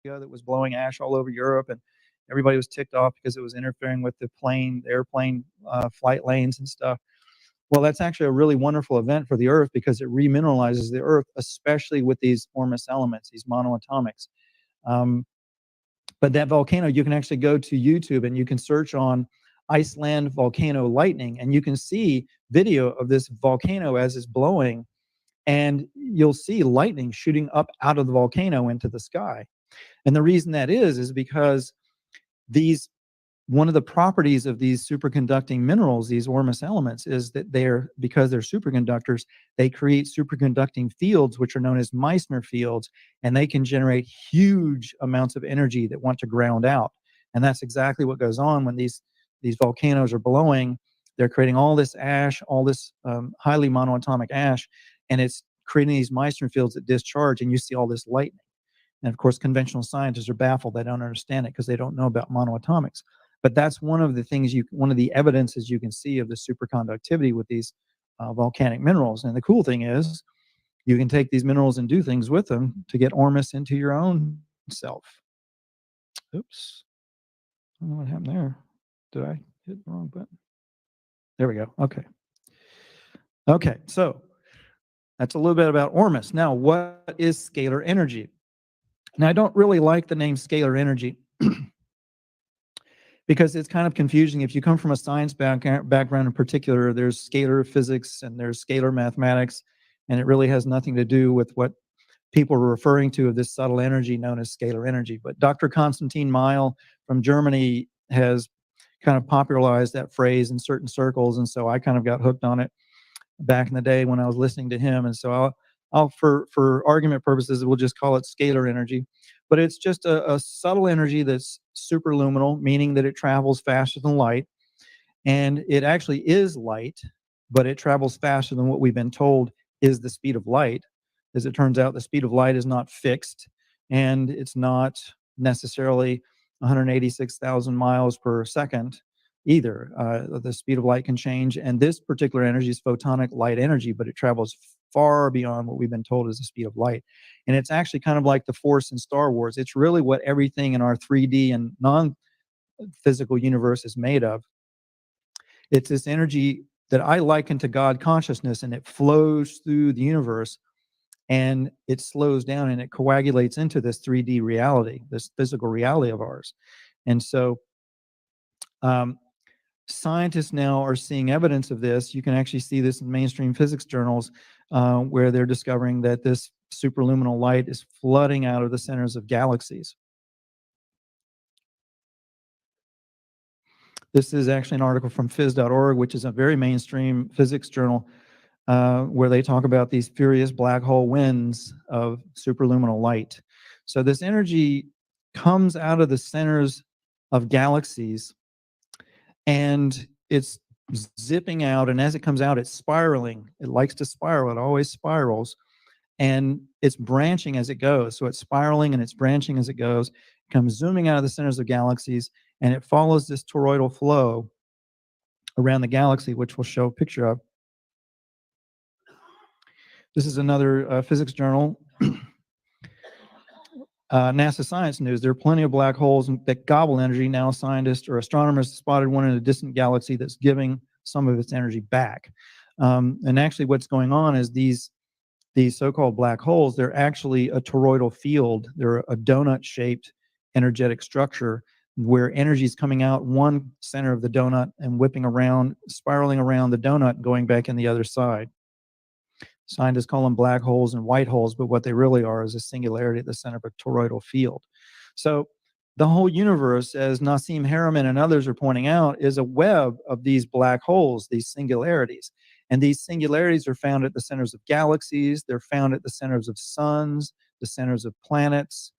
that was blowing ash all over Europe, and everybody was ticked off because it was interfering with the airplane flight lanes and stuff. Well, that's actually a really wonderful event for the Earth because it remineralizes the Earth, especially with these ormus elements, these monoatomics. Um, but that volcano, you can actually go to YouTube and you can search on Iceland volcano lightning, and you can see video of this volcano as it's blowing, and you'll see lightning shooting up out of the volcano into the sky. And the reason that is because these one of the properties of these superconducting minerals, these ormus elements, is that because they're superconductors, they create superconducting fields, which are known as Meissner fields, and they can generate huge amounts of energy that want to ground out. And that's exactly what goes on when these volcanoes are blowing. They're creating all this ash, all this highly monoatomic ash, and it's creating these Meissner fields that discharge, and you see all this lightning. And of course, conventional scientists are baffled. They don't understand it because they don't know about monoatomics. But that's one of the things one of the evidences you can see of the superconductivity with these volcanic minerals. And the cool thing is, you can take these minerals and do things with them to get ormus into your own self. Oops. I don't know what happened there. Did I hit the wrong button? There we go. Okay. Okay, so that's a little bit about ormus. Now, what is scalar energy? Now, I don't really like the name scalar energy because it's kind of confusing. If you come from a science background in particular, there's scalar physics and there's scalar mathematics, and it really has nothing to do with what people are referring to of this subtle energy known as scalar energy. But Dr. Konstantin Meil from Germany has kind of popularized that phrase in certain circles, and so I kind of got hooked on it back in the day when I was listening to him. And so I'll for argument purposes, we'll just call it scalar energy. But it's just a subtle energy that's superluminal, meaning that it travels faster than light. And it actually is light, but it travels faster than what we've been told is the speed of light. As it turns out, the speed of light is not fixed, and it's not necessarily 186,000 miles per second either. The speed of light can change, and this particular energy is photonic light energy, but it travels far beyond what we've been told is the speed of light. And it's actually kind of like the Force in Star Wars. It's really what everything in our 3D and non-physical universe is made of. It's this energy that I liken to God consciousness, and it flows through the universe, and it slows down and it coagulates into this 3D reality, this physical reality of ours. And so scientists now are seeing evidence of this. You can actually see this in mainstream physics journals where they're discovering that this superluminal light is flooding out of the centers of galaxies. This is actually an article from phys.org, which is a very mainstream physics journal, where they talk about these furious black hole winds of superluminal light. So this energy comes out of the centers of galaxies, and it's zipping out, and as it comes out, it's spiraling. It likes to spiral. It always spirals, and it's branching as it goes. So it's spiraling and it's branching as it goes. It comes zooming out of the centers of galaxies, and it follows this toroidal flow around the galaxy, which we'll show a picture of. This is another physics journal, NASA Science News. There are plenty of black holes that gobble energy. Now scientists or astronomers spotted one in a distant galaxy that's giving some of its energy back. And actually what's going on is these so-called black holes, they're actually a toroidal field. They're a donut-shaped energetic structure where energy is coming out one center of the donut and whipping around, spiraling around the donut, going back in the other side. Scientists call them black holes and white holes, but what they really are is a singularity at the center of a toroidal field. So the whole universe, as Nassim Haramein and others are pointing out, is a web of these black holes, these singularities. And these singularities are found at the centers of galaxies. They're found at the centers of suns, the centers of planets,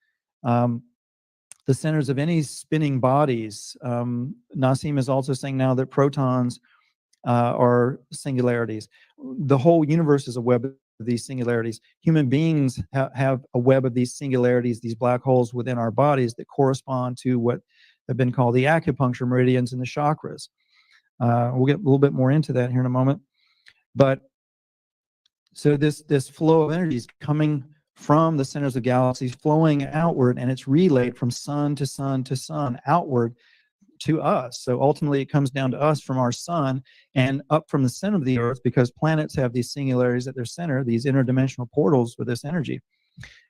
the centers of any spinning bodies. Nassim is also saying now that protons are singularities. The whole universe is a web of these singularities. Human beings have a web of these singularities, these black holes within our bodies that correspond to what have been called the acupuncture meridians and the chakras. We'll get a little bit more into that here in a moment. But so this flow of energy is coming from the centers of galaxies flowing outward, and it's relayed from sun to sun to sun outward to us. So ultimately it comes down to us from our sun and up from the center of the earth, because planets have these singularities at their center, these interdimensional portals with this energy.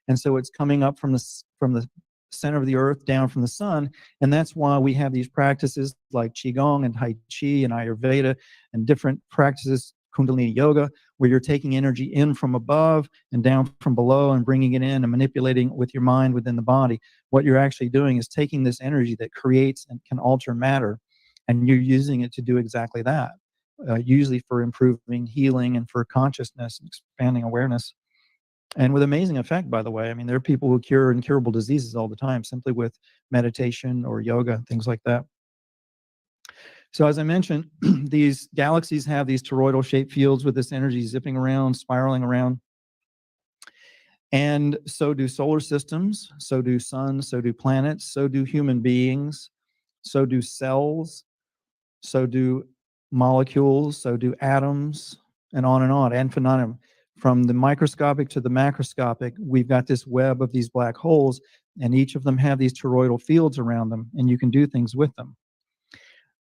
And so it's coming up from the center of the earth down from the sun. And that's why we have these practices like Qigong and Tai Chi and Ayurveda and different practices, Kundalini Yoga, where you're taking energy in from above and down from below and bringing it in and manipulating it with your mind within the body. What you're actually doing is taking this energy that creates and can alter matter, and you're using it to do exactly that, usually for improving healing and for consciousness and expanding awareness. And with amazing effect, by the way. I mean, there are people who cure incurable diseases all the time simply with meditation or yoga, things like that. So as I mentioned, these galaxies have these toroidal shaped fields with this energy zipping around, spiraling around. And so do solar systems, so do suns, so do planets, so do human beings, so do cells, so do molecules, so do atoms, and on, and phenomena. From the microscopic to the macroscopic, we've got this web of these black holes, and each of them have these toroidal fields around them, and you can do things with them.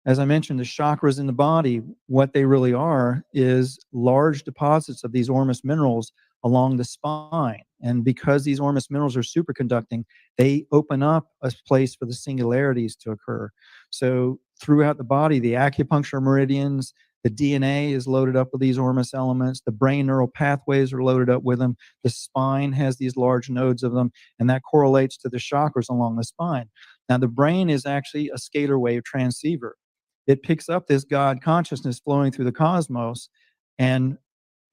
As I mentioned, the chakras in the body, what they really are is large deposits of these ormus minerals along the spine. And because these ormus minerals are superconducting, they open up a place for the singularities to occur. So throughout the body, the acupuncture meridians, the DNA is loaded up with these ormus elements. The brain neural pathways are loaded up with them. The spine has these large nodes of them, and that correlates to the chakras along the spine. Now, the brain is actually a scalar wave transceiver. It picks up this God consciousness flowing through the cosmos and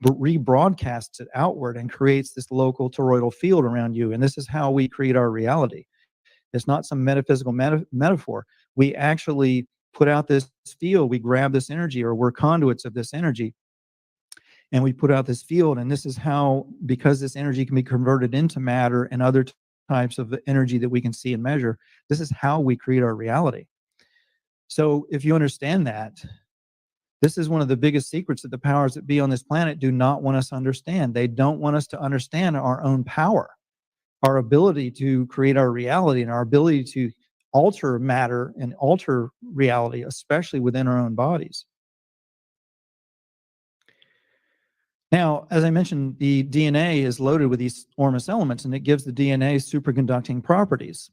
rebroadcasts it outward and creates this local toroidal field around you. And this is how we create our reality. It's not some metaphysical metaphor. We actually put out this field, we grab this energy, or we're conduits of this energy, and we put out this field. And this is how, because this energy can be converted into matter and other types of energy that we can see and measure, this is how we create our reality. So if you understand that, this is one of the biggest secrets that the powers that be on this planet do not want us to understand. They don't want us to understand our own power, our ability to create our reality, and our ability to alter matter and alter reality, especially within our own bodies. Now, as I mentioned, the DNA is loaded with these ormus elements, and it gives the DNA superconducting properties.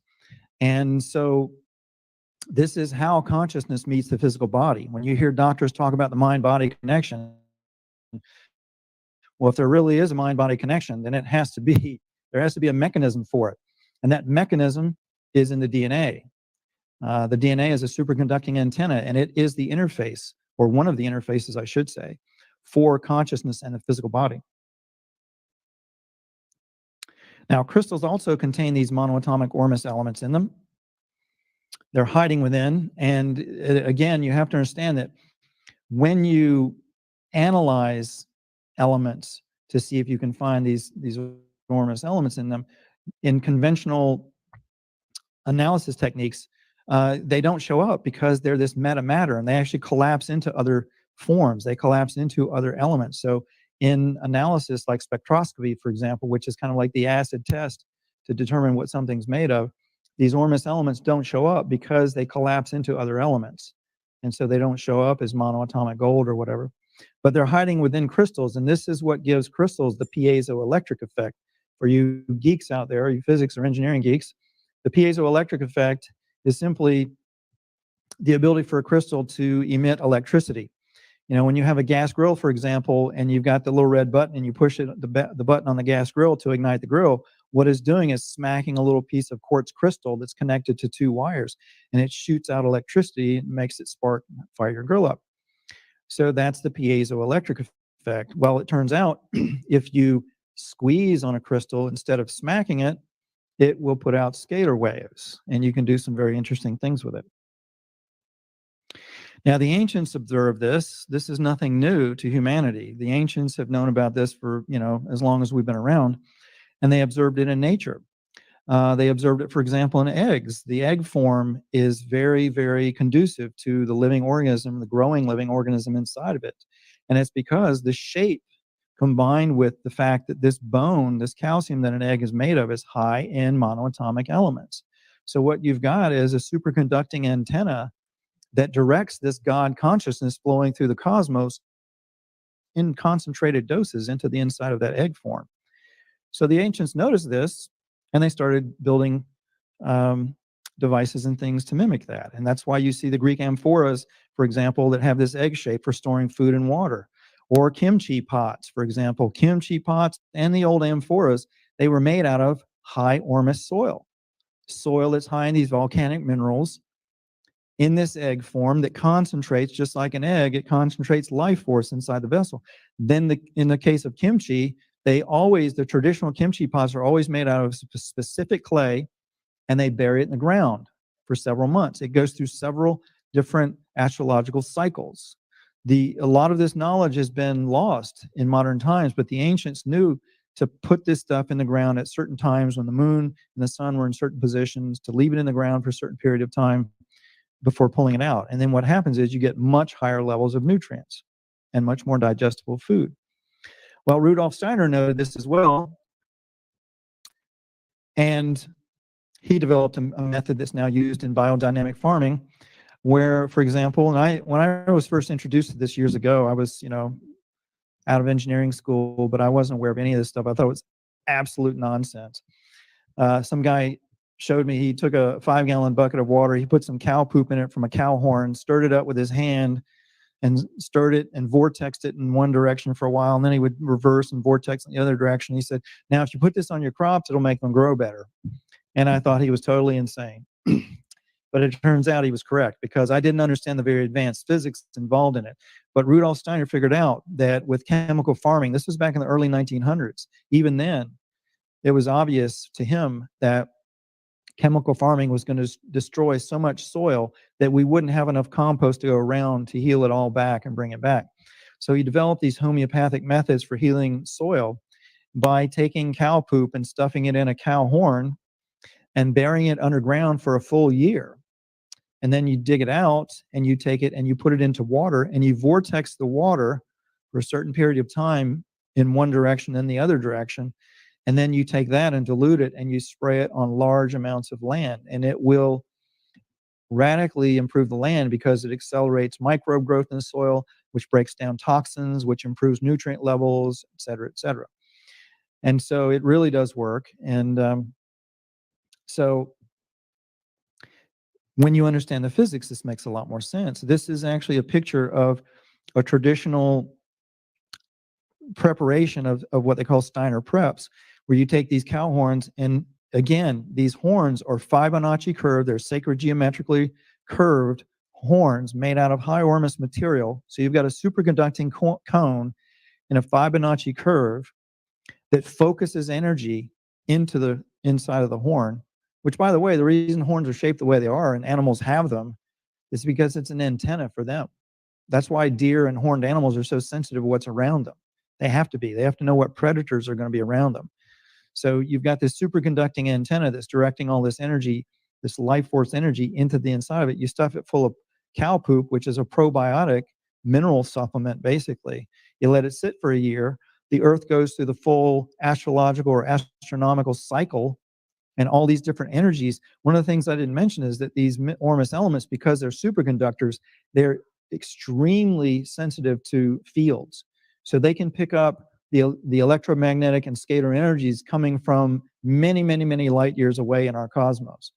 And so this is how consciousness meets the physical body. When you hear doctors talk about the mind-body connection, well, if there really is a mind-body connection, then there has to be a mechanism for it. And that mechanism is in the DNA. The DNA is a superconducting antenna, and it is the interface, or one of the interfaces, I should say, for consciousness and the physical body. Now, crystals also contain these monoatomic ormus elements in them. They're hiding within. And again, you have to understand that when you analyze elements to see if you can find these ormus elements in them, in conventional analysis techniques, they don't show up because they're this meta matter, and they actually collapse into other forms. They collapse into other elements. So in analysis like spectroscopy, for example, which is kind of like the acid test to determine what something's made of, these ormus elements don't show up because they collapse into other elements. And so they don't show up as monoatomic gold or whatever. But they're hiding within crystals, and this is what gives crystals the piezoelectric effect. For you geeks out there, you physics or engineering geeks, the piezoelectric effect is simply the ability for a crystal to emit electricity. You know, when you have a gas grill, for example, and you've got the little red button and you push it, the button on the gas grill to ignite the grill, what it's doing is smacking a little piece of quartz crystal that's connected to two wires, and it shoots out electricity and makes it spark, fire your grill up. So that's the piezoelectric effect. Well, it turns out if you squeeze on a crystal instead of smacking it, it will put out scalar waves, and you can do some very interesting things with it. Now, the ancients observed this. This is nothing new to humanity. The ancients have known about this for, as long as we've been around, and they observed it in nature. They observed it, for example, in eggs. The egg form is very, very conducive to the living organism, the growing living organism inside of it. And it's because the shape combined with the fact that this bone, this calcium that an egg is made of, is high in monoatomic elements. So what you've got is a superconducting antenna that directs this God consciousness flowing through the cosmos in concentrated doses into the inside of that egg form. So the ancients noticed this, and they started building um, devices and things to mimic that. And that's why you see the Greek amphoras, for example, that have this egg shape for storing food and water. Or kimchi pots, for example. Kimchi pots and the old amphoras, they were made out of high ormus soil. Soil that's high in these volcanic minerals in this egg form that concentrates, just like an egg, it concentrates life force inside the vessel. Then in the case of kimchi, the traditional kimchi pots are always made out of specific clay, and they bury it in the ground for several months. It goes through several different astrological cycles. A lot of this knowledge has been lost in modern times, but the ancients knew to put this stuff in the ground at certain times when the moon and the sun were in certain positions, to leave it in the ground for a certain period of time before pulling it out. And then what happens is you get much higher levels of nutrients and much more digestible food. Well, Rudolf Steiner noted this as well, and he developed a method that's now used in biodynamic farming, where, for example, when I was first introduced to this years ago, I was, out of engineering school, but I wasn't aware of any of this stuff. I thought it was absolute nonsense. Some guy showed me, he took a 5-gallon bucket of water, he put some cow poop in it from a cow horn, stirred it up with his hand, and stirred it and vortexed it in one direction for a while, and then he would reverse and vortex in the other direction. He said, now, if you put this on your crops, it'll make them grow better. And I thought he was totally insane. But it turns out he was correct, because I didn't understand the very advanced physics involved in it. But Rudolf Steiner figured out that with chemical farming, this was back in the early 1900s, even then, it was obvious to him that chemical farming was going to destroy so much soil that we wouldn't have enough compost to go around to heal it all back and bring it back. So he developed these homeopathic methods for healing soil by taking cow poop and stuffing it in a cow horn and burying it underground for a full year. And then you dig it out and you take it and you put it into water and you vortex the water for a certain period of time in one direction and the other direction. And then you take that and dilute it and you spray it on large amounts of land. And it will radically improve the land because it accelerates microbe growth in the soil, which breaks down toxins, which improves nutrient levels, et cetera, et cetera. And so it really does work. And so when you understand the physics, this makes a lot more sense. This is actually a picture of a traditional preparation of what they call Steiner preps, where you take these cow horns, and again, these horns are Fibonacci curved. They're sacred geometrically curved horns made out of high ormus material. So you've got a superconducting cone in a Fibonacci curve that focuses energy into the inside of the horn, which, by the way, the reason horns are shaped the way they are and animals have them is because it's an antenna for them. That's why deer and horned animals are so sensitive to what's around them. They have to be. They have to know what predators are going to be around them. So you've got this superconducting antenna that's directing all this energy, this life force energy, into the inside of it. You stuff it full of cow poop, which is a probiotic mineral supplement, basically. You let it sit for a year. The Earth goes through the full astrological or astronomical cycle and all these different energies. One of the things I didn't mention is that these ormus elements, because they're superconductors, they're extremely sensitive to fields. So they can pick up the electromagnetic and scalar energies coming from many, many, many light years away in our cosmos.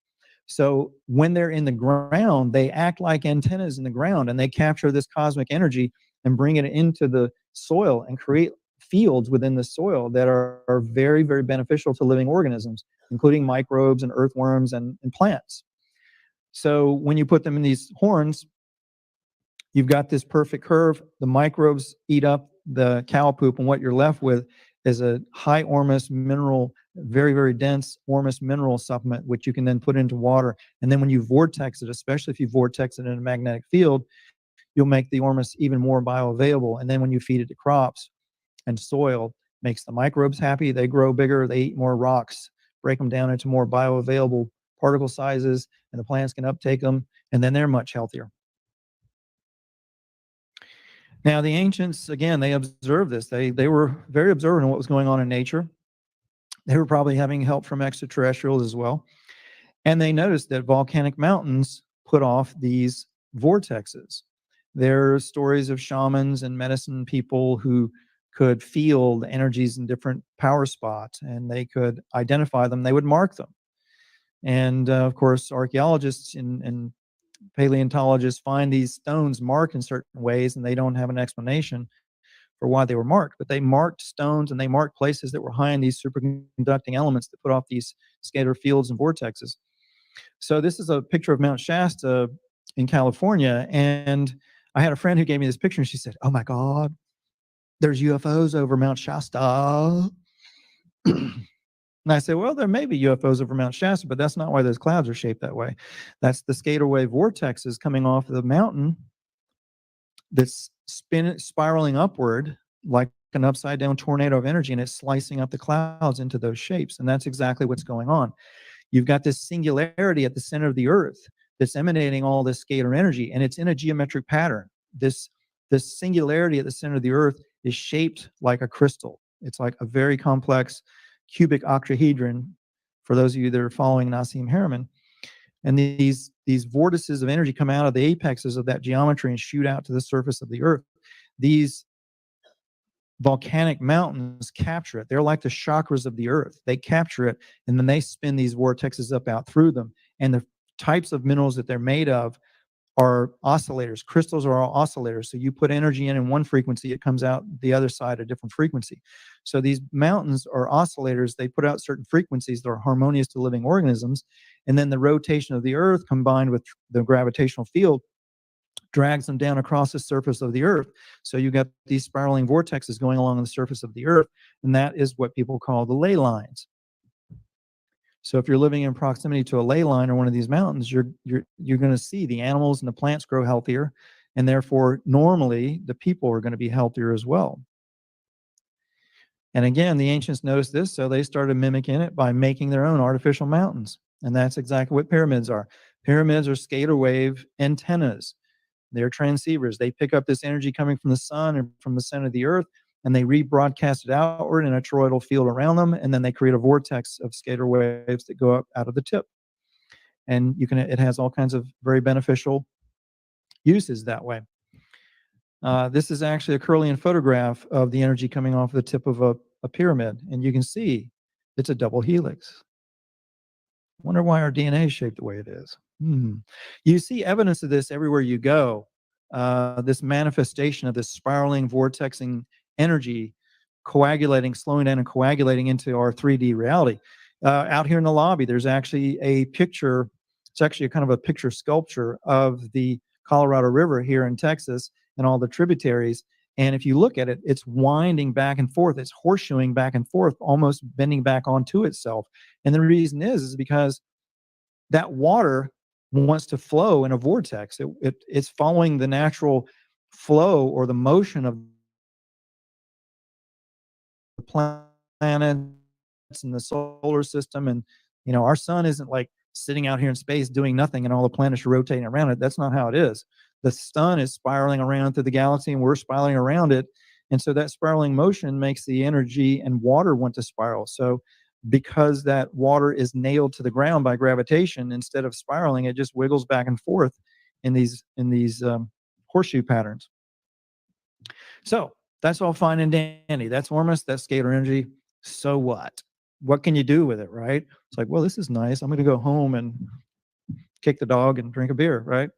So when they're in the ground, they act like antennas in the ground, and they capture this cosmic energy and bring it into the soil and create fields within the soil that are very, very beneficial to living organisms, including microbes and earthworms and plants. So when you put them in these horns, you've got this perfect curve. The microbes eat up the cow poop, and what you're left with is a high ormus mineral, very, very dense ormus mineral supplement, which you can then put into water. And then when you vortex it, especially if you vortex it in a magnetic field, you'll make the ormus even more bioavailable. And then when you feed it to crops and soil, makes the microbes happy. They grow bigger. They eat more rocks, break them down into more bioavailable particle sizes, and the plants can uptake them, and then they're much healthier. Now, the ancients, again, they observed this. They were very observant of what was going on in nature. They were probably having help from extraterrestrials as well. And they noticed that volcanic mountains put off these vortexes. There are stories of shamans and medicine people who could feel the energies in different power spots, and they could identify them. They would mark them. And of course, archaeologists and paleontologists find these stones marked in certain ways, and they don't have an explanation for why they were marked. But they marked stones and they marked places that were high in these superconducting elements that put off these scalar fields and vortexes. So this is a picture of Mount Shasta in California, and I had a friend who gave me this picture, and she said, "Oh my God, there's UFOs over Mount Shasta." And I said, "Well, there may be UFOs over Mount Shasta, but that's not why those clouds are shaped that way. That's the scalar wave vortexes coming off of the mountain that's spiraling upward like an upside down tornado of energy, and it's slicing up the clouds into those shapes. And that's exactly what's going on. You've got this singularity at the center of the earth that's emanating all this scalar energy, and it's in a geometric pattern. This singularity at the center of the earth is shaped like a crystal. It's like a very complex cubic octahedron, for those of you that are following Nassim Haramein. And these vortices of energy come out of the apexes of that geometry and shoot out to the surface of the earth. These volcanic mountains capture it. They're like the chakras of the earth. They capture it, and then they spin these vortexes up out through them. And the types of minerals that they're made of are oscillators. Crystals are all oscillators. So you put energy in one frequency, it comes out the other side a different frequency. So these mountains are oscillators. They put out certain frequencies that are harmonious to living organisms. And then the rotation of the earth combined with the gravitational field drags them down across the surface of the earth. So you got these spiraling vortexes going along the surface of the earth, and that is what people call the ley lines. So if you're living in proximity to a ley line or one of these mountains, you're going to see the animals and the plants grow healthier, and therefore normally the people are going to be healthier as well. And again, the ancients noticed this, so they started mimicking it by making their own artificial mountains. And that's exactly what pyramids are. Pyramids are scalar wave antennas. They're transceivers. They pick up this energy coming from the sun and from the center of the earth, and they rebroadcast it outward in a toroidal field around them, and then they create a vortex of scalar waves that go up out of the tip. And it has all kinds of very beneficial uses that way. This is actually a Kirlian photograph of the energy coming off the tip of a pyramid, and you can see it's a double helix. Wonder why our DNA is shaped the way it is. You see evidence of this everywhere you go. This manifestation of this spiraling, vortexing energy coagulating, slowing down and coagulating into our 3D reality. Out here in the lobby, there's actually a picture. It's actually a kind of a picture sculpture of the Colorado River here in Texas and all the tributaries. And if you look at it, it's winding back and forth. It's horseshoeing back and forth, almost bending back onto itself. And the reason is because that water wants to flow in a vortex. It's following the natural flow or the motion of the planets and the solar system. And, our sun isn't like sitting out here in space doing nothing and all the planets are rotating around it. That's not how it is. The sun is spiraling around through the galaxy and we're spiraling around it. And so that spiraling motion makes the energy and water want to spiral. So because that water is nailed to the ground by gravitation, instead of spiraling, it just wiggles back and forth in these horseshoe patterns. So that's all fine and dandy. That's ormus, that's scalar energy. So what? What can you do with it, right? It's like, well, this is nice. I'm going to go home and kick the dog and drink a beer, right?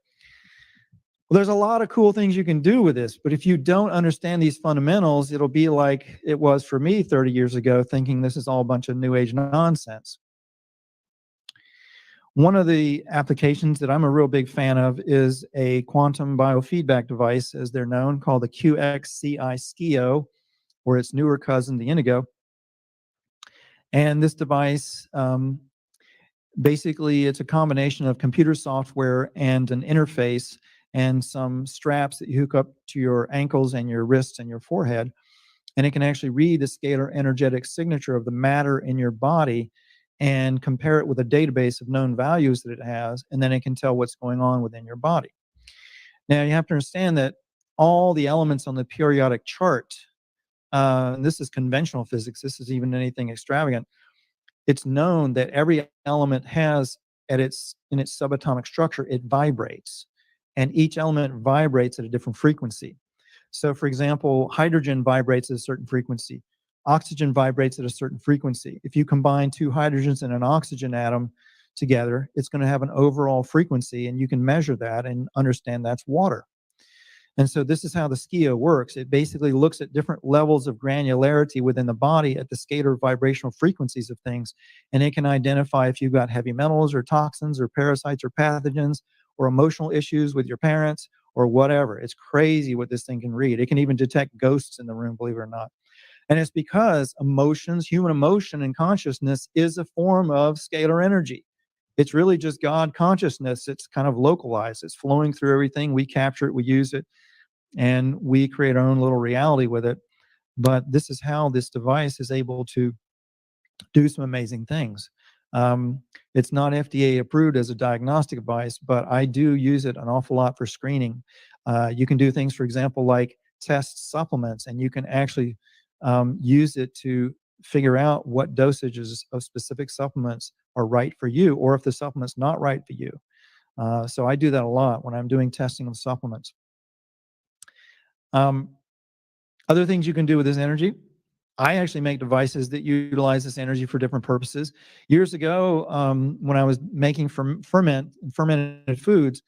Well, there's a lot of cool things you can do with this, but if you don't understand these fundamentals, it'll be like it was for me 30 years ago, thinking this is all a bunch of new age nonsense. One of the applications that I'm a real big fan of is a quantum biofeedback device, as they're known, called the QXCI SKIO, or its newer cousin, the Indigo. And this device, basically, it's a combination of computer software and an interface and some straps that you hook up to your ankles and your wrists and your forehead. And it can actually read the scalar energetic signature of the matter in your body and compare it with a database of known values that it has, and then it can tell what's going on within your body. Now, you have to understand that all the elements on the periodic chart, and this is conventional physics, this is even anything extravagant, it's known that every element has in its subatomic structure, it vibrates. And each element vibrates at a different frequency. So, for example, hydrogen vibrates at a certain frequency. Oxygen vibrates at a certain frequency. If you combine two hydrogens and an oxygen atom together, it's going to have an overall frequency, and you can measure that and understand that's water. And so this is how the SKIA works. It basically looks at different levels of granularity within the body at the scalar vibrational frequencies of things, and it can identify if you've got heavy metals or toxins or parasites or pathogens or emotional issues with your parents or whatever. It's crazy what this thing can read. It can even detect ghosts in the room, believe it or not. And it's because emotions, human emotion and consciousness is a form of scalar energy. It's really just God consciousness. It's kind of localized. It's flowing through everything. We capture it, we use it, and we create our own little reality with it. But this is how this device is able to do some amazing things. It's not FDA approved as a diagnostic device, but I do use it an awful lot for screening. You can do things, for example, like test supplements, and you can actually use it to figure out what dosages of specific supplements are right for you, or if the supplement's not right for you. So I do that a lot when I'm doing testing of supplements. Um, Other things you can do with this energy, I actually make devices that utilize this energy for different purposes. Years ago, when I was making fermented foods,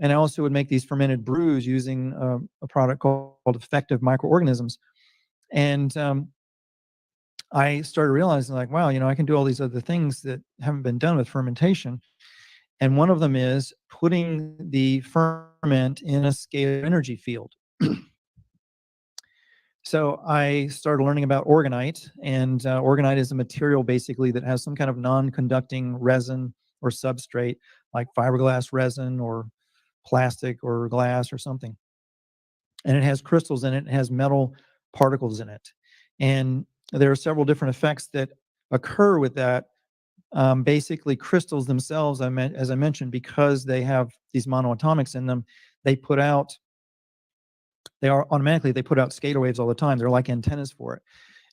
and I also would make these fermented brews using a product called effective microorganisms. And I started realizing, like, wow, I can do all these other things that haven't been done with fermentation. And one of them is putting the ferment in a scalar energy field. So I started learning about orgonite, and orgonite is a material basically that has some kind of non-conducting resin or substrate, like fiberglass resin or plastic or glass or something. And it has crystals in it, it has metal particles in it. And there are several different effects that occur with that. Basically, crystals themselves, as I mentioned, because they have these monoatomics in them, they put out they put out scalar waves all the time. They're like antennas for it.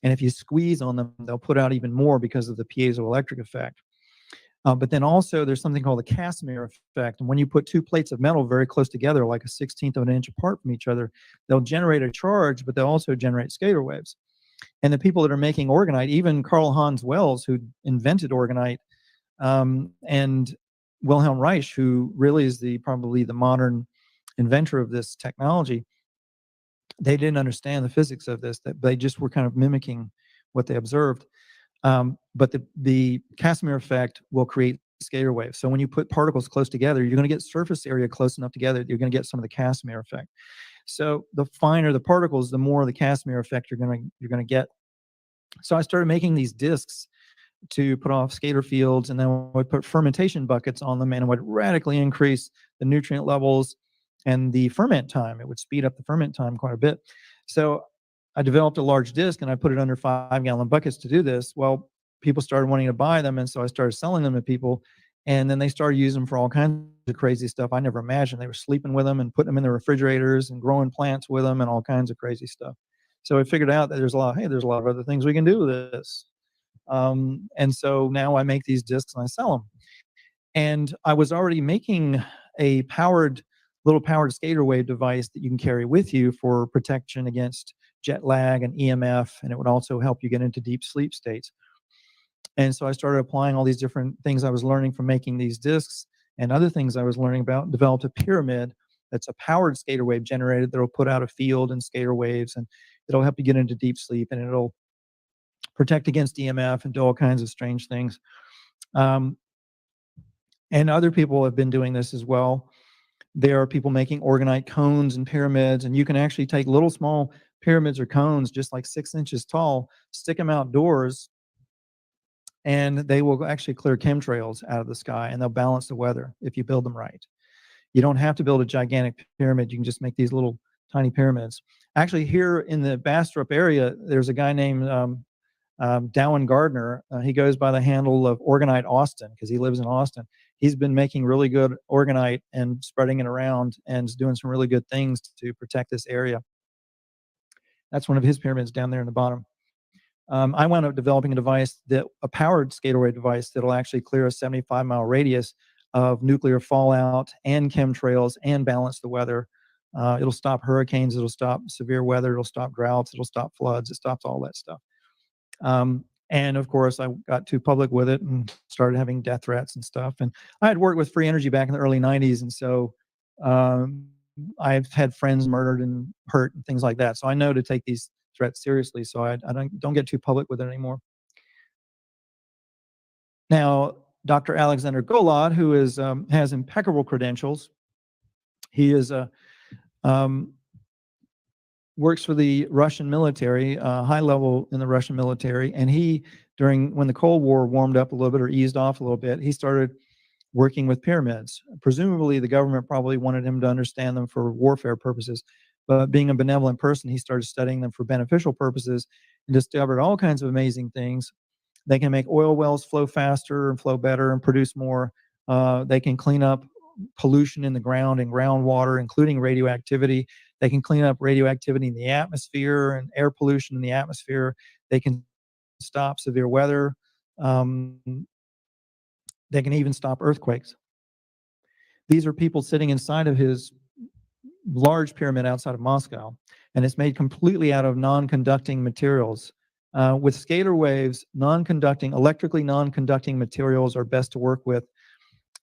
And if you squeeze on them, they'll put out even more because of the piezoelectric effect. But then also there's something called the Casimir effect. And when you put two plates of metal very close together, like a 16th of an inch apart from each other, they'll generate a charge, but they'll also generate scalar waves. And the people that are making orgonite, even Carl Hans Wells, who invented orgonite, and Wilhelm Reich, who really is probably the modern inventor of this technology, they didn't understand the physics of this, that they just were kind of mimicking what they observed. But the Casimir effect will create scalar waves. So when you put particles close together, you're going to get surface area close enough together, you're going to get some of the Casimir effect. So the finer the particles, the more the Casimir effect you're going to get. So I started making these discs to put off scalar fields, and then I would put fermentation buckets on them, and it would radically increase the nutrient levels and the ferment time. It would speed up the ferment time quite a bit. So I developed a large disc, and I put it under 5-gallon buckets to do this. Well, people started wanting to buy them, and so I started selling them to people, and then they started using them for all kinds of crazy stuff I never imagined. They were sleeping with them and putting them in their refrigerators and growing plants with them and all kinds of crazy stuff. So I figured out that there's a lot of other things we can do with this. And so now I make these discs and I sell them. And I was already making a little powered scalar wave device that you can carry with you for protection against jet lag and EMF, and it would also help you get into deep sleep states. And so I started applying all these different things I was learning from making these discs and other things I was learning about, and developed a pyramid that's a powered scalar wave generator that'll put out a field and scalar waves, and it'll help you get into deep sleep, and it'll protect against EMF and do all kinds of strange things. Um, and other people have been doing this as well. There are people making orgonite cones and pyramids, and you can actually take little small pyramids or cones just like 6 inches tall, stick them outdoors, and they will actually clear chemtrails out of the sky, and they'll balance the weather if you build them right. You don't have to build a gigantic pyramid. You can just make these little tiny pyramids. Actually, here in the Bastrop area, there's a guy named Dowan Gardner. He goes by the handle of Orgonite Austin because he lives in Austin. he's been making really good orgonite and spreading it around and is doing some really good things to protect this area. That's one of his pyramids down there in the bottom. I wound up developing a powered scalar array device that'll actually clear a 75-mile radius of nuclear fallout and chemtrails and balance the weather. It'll stop hurricanes, it'll stop severe weather, it'll stop droughts, it'll stop floods, it stops all that stuff. And of course, I got too public with it and started having death threats and stuff. And I had worked with free energy back in the early 90s. And so I've had friends murdered and hurt and things like that. So I know to take these threats seriously. So I don't get too public with it anymore. Now, Dr. Alexander Golod, who has impeccable credentials, he is works for the Russian military, high level in the Russian military. And when the Cold War warmed up a little bit or eased off a little bit, he started working with pyramids. Presumably, the government probably wanted him to understand them for warfare purposes. But being a benevolent person, he started studying them for beneficial purposes and discovered all kinds of amazing things. They can make oil wells flow faster and flow better and produce more. They can clean up pollution in the ground and groundwater, including radioactivity. They can clean up radioactivity in the atmosphere and air pollution in the atmosphere. They can stop severe weather. They can even stop earthquakes. These are people sitting inside of his large pyramid outside of Moscow, and it's made completely out of non-conducting materials. With scalar waves, electrically non-conducting materials are best to work with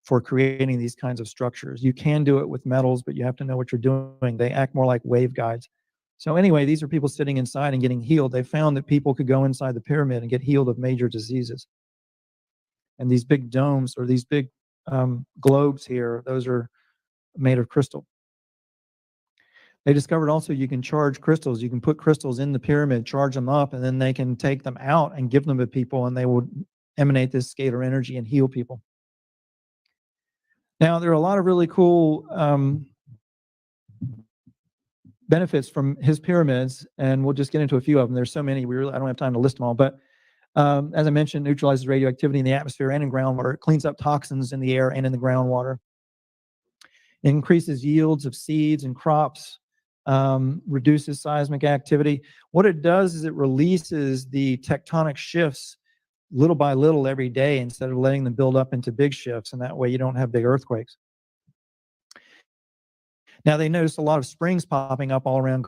for creating these kinds of structures. You can do it with metals, but you have to know what you're doing. They act more like waveguides. So anyway, these are people sitting inside and getting healed. They found that people could go inside the pyramid and get healed of major diseases. And these big domes or these big globes here, those are made of crystal. They discovered also you can charge crystals. You can put crystals in the pyramid, charge them up, and then they can take them out and give them to people, and they will emanate this scalar energy and heal people. Now, there are a lot of really cool benefits from his pyramids, and we'll just get into a few of them. There's so many, I don't have time to list them all, but as I mentioned, neutralizes radioactivity in the atmosphere and in groundwater. It cleans up toxins in the air and in the groundwater. It increases yields of seeds and crops, reduces seismic activity. What it does is it releases the tectonic shifts little by little every day instead of letting them build up into big shifts, and that way you don't have big earthquakes. Now, they noticed a lot of springs popping up all around